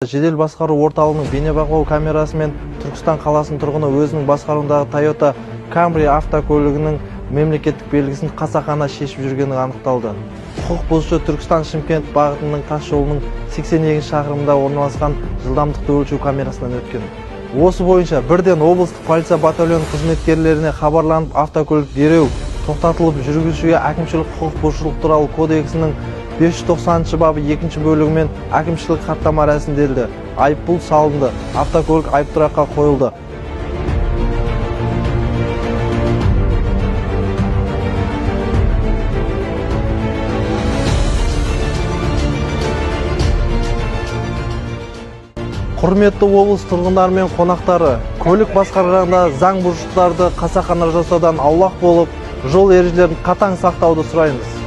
Жедел басқару орталығының бейнебақылау камерасымен Түркістан қаласының тұрғыны өзінің басқаруындағы Toyota Camry автокөлігінің мемлекеттік белгісін қасақана шешіп жүргені анықталды. Құқық бұзушы Түркістан-Шымкент бағытының тас жолының 82 шақырымында орналасқан жылдамдықты өлшеу камерасынан өткен. Осы бойынша бірден облыстық полиция батальон қызметкерлеріне хабарланып, автокөлік дереу тоқтатылып, жүргізушіге әкімшілік құқық бұзушылық туралы кодексінің 590 бабы 2 бөлігімен әкімшілік хаттама рәсімделді. Айыппұл салынды. Автокөлік айыптұраққа қойылды. Құрметті облыс тұрғындары мен қонақтары, көлік басқарғанда заң бұзушылықтарды қасақана жасаудан аулақ болып, жол ережелерін қатаң сақтауды сұраймыз.